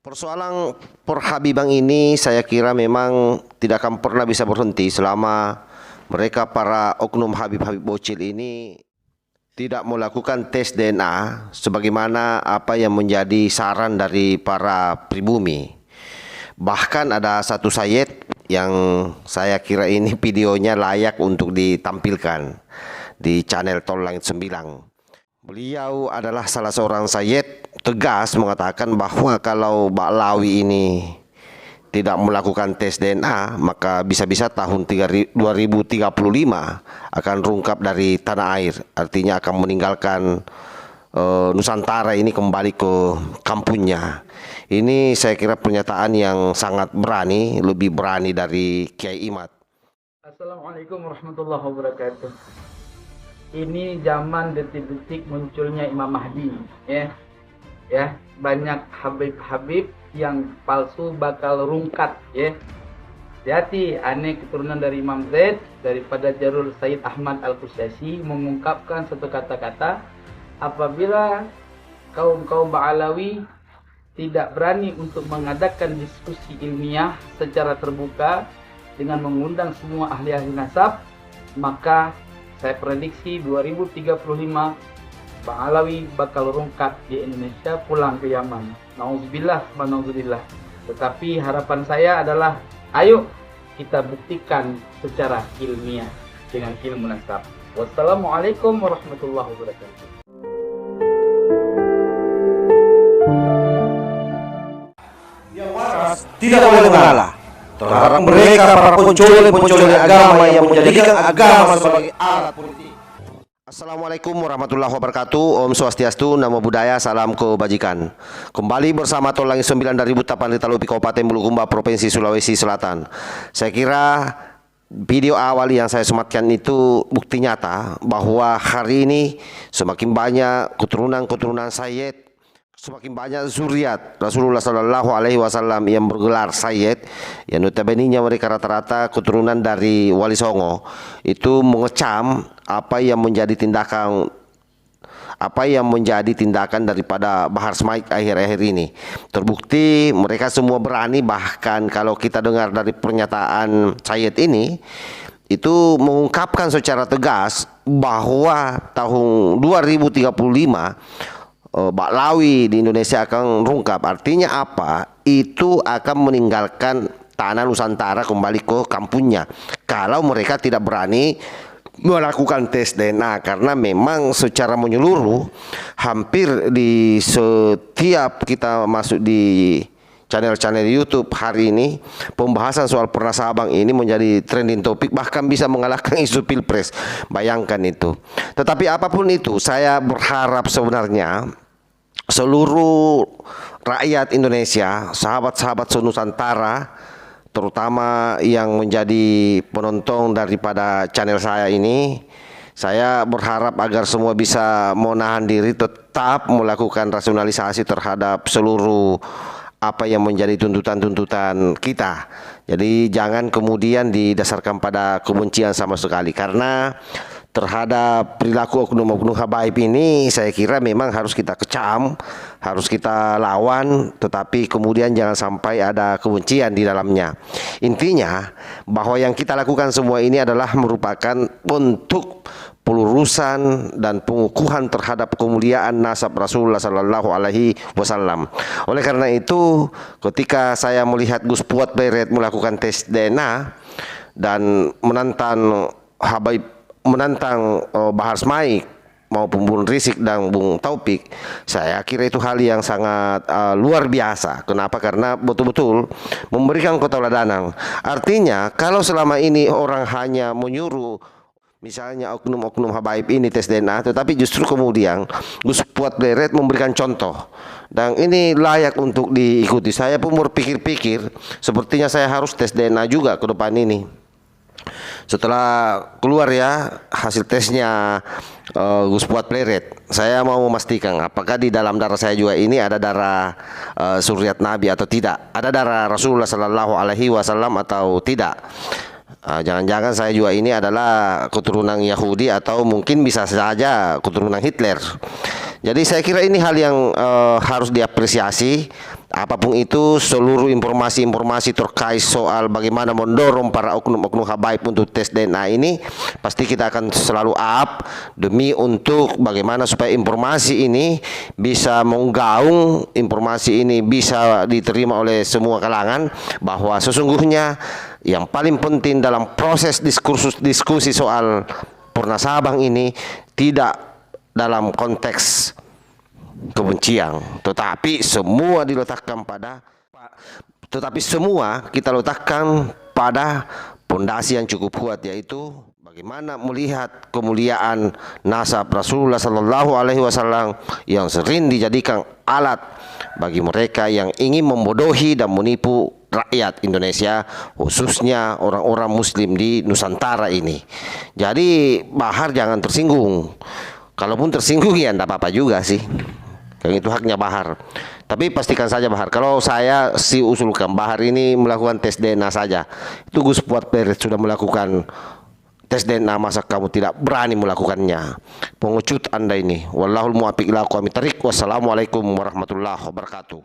Persoalan perhabibang ini saya kira memang tidak akan pernah bisa berhenti selama mereka para oknum Habib-Habib bocil ini tidak melakukan tes DNA sebagaimana apa yang menjadi saran dari para pribumi. Bahkan ada satu Sayyid yang saya kira ini videonya layak untuk ditampilkan di channel Tol Langit Sembilang. Beliau adalah salah seorang Sayyid tegas mengatakan bahwa kalau Ba'lawi ini tidak melakukan tes DNA maka bisa-bisa tahun 2035 akan rungkap dari tanah air. Artinya akan meninggalkan Nusantara ini kembali ke kampungnya. Ini saya kira pernyataan yang sangat berani, lebih berani dari Kiai Imad. Assalamualaikum warahmatullahi wabarakatuh. Ini zaman detik-detik munculnya Imam Mahdi, ya banyak Habib-Habib yang palsu bakal rungkat, ya. Hati-hati, aneh keturunan dari Imam Zaid daripada Jarul Sayyid Ahmad Al-Qusyasi mengungkapkan satu kata-kata, apabila kaum Ba'alawi tidak berani untuk mengadakan diskusi ilmiah secara terbuka dengan mengundang semua ahli-ahli nasab, maka saya prediksi 2035 Ba'alawi bakal rungkat di Indonesia, pulang ke Yaman. Nauzubillah wa nauzubillah. Tetapi harapan saya adalah ayo kita buktikan secara ilmiah dengan ilmu nasab. Wassalamualaikum warahmatullahi wabarakatuh. Yang waras tidak boleh mengalah terhadap mereka para pencolek agama yang menjadikan agama sebagai alat politik. Assalamualaikum warahmatullahi wabarakatuh. Om Swastiastu, Namo Buddhaya, salam kebajikan. Kembali bersama Tol Langit 9 dari Butapan Litalupi, Kabupaten Bulukumba, Provinsi Sulawesi Selatan. Saya kira video awal yang saya sematkan itu bukti nyata bahwa hari ini semakin banyak keturunan Sayyid, semakin banyak zuriat Rasulullah Sallallahu Alaihi Wasallam yang bergelar Sayyid, yang notabene-nya mereka rata-rata keturunan dari Wali Songo, itu mengecam apa yang menjadi tindakan daripada Bahar Smaik akhir-akhir ini. Terbukti mereka semua berani, bahkan kalau kita dengar dari pernyataan Sayyid ini, itu mengungkapkan secara tegas bahwa tahun 2035 Ba'lawi di Indonesia akan rungkap. Artinya apa? Itu akan meninggalkan tanah Nusantara kembali ke kampungnya kalau mereka tidak berani melakukan tes DNA, karena memang secara menyeluruh hampir di setiap kita masuk di channel-channel YouTube hari ini pembahasan soal Pernasabang ini menjadi trending topik, bahkan bisa mengalahkan isu Pilpres. Bayangkan itu. Tetapi apapun itu, saya berharap sebenarnya seluruh rakyat Indonesia, sahabat-sahabat senusantara, terutama yang menjadi penonton daripada channel saya ini, saya berharap agar semua bisa menahan diri, tetap melakukan rasionalisasi terhadap seluruh apa yang menjadi tuntutan-tuntutan kita. Jadi jangan kemudian didasarkan pada kebencian sama sekali, karena terhadap perilaku oknum-oknum habaib ini saya kira memang harus kita kecam, harus kita lawan, tetapi kemudian jangan sampai ada kebencian di dalamnya. Intinya bahwa yang kita lakukan semua ini adalah merupakan bentuk pelurusan dan pengukuhan terhadap kemuliaan nasab Rasulullah Sallallahu Alaihi Wasallam. Oleh karena itu, ketika saya melihat Gus Puat Beret melakukan tes DNA dan menantang Bahar Smaik maupun Bung Rizik dan Bung Taufik, saya kira itu hal yang sangat luar biasa. Kenapa? Karena betul-betul memberikan keteladanan. Artinya kalau selama ini orang hanya menyuruh misalnya oknum-oknum habaib ini tes DNA, tetapi justru kemudian Gus Puat Beret memberikan contoh, dan ini layak untuk diikuti. Saya pun berpikir-pikir sepertinya saya harus tes DNA juga ke depan ini. Setelah keluar ya hasil tesnya Gus Puat Pleret, saya mau memastikan apakah di dalam darah saya juga ini ada darah suriat Nabi atau tidak, ada darah Rasulullah Sallallahu Alaihi Wasallam atau tidak. Jangan-jangan saya juga ini adalah keturunan Yahudi atau mungkin bisa saja keturunan Hitler. Jadi saya kira ini hal yang harus diapresiasi apapun itu, seluruh informasi-informasi terkait soal bagaimana mendorong para oknum-oknum habaib untuk tes DNA ini pasti kita akan selalu up demi untuk bagaimana supaya informasi ini bisa menggaung, informasi ini bisa diterima oleh semua kalangan, bahwa sesungguhnya yang paling penting dalam proses diskusi soal Purna Sabang ini tidak dalam konteks kebencian, tetapi semua kita letakkan pada pondasi yang cukup kuat, yaitu bagaimana melihat kemuliaan nasab Rasulullah Sallallahu Alaihi Wasallam yang sering dijadikan alat bagi mereka yang ingin membodohi dan menipu rakyat Indonesia, khususnya orang-orang Muslim di Nusantara ini. Jadi Bahar jangan tersinggung. Kalaupun tersinggung ya enggak apa-apa juga sih. Yang itu haknya Bahar. Tapi pastikan saja Bahar, kalau saya usulkan Bahar ini melakukan tes DNA saja. Itu Gus Fuad Perez sudah melakukan tes DNA, masa kamu tidak berani melakukannya? Pengecut Anda ini. Wallahul muwaffiq ila aqwamit thariq. Wassalamualaikum warahmatullahi wabarakatuh.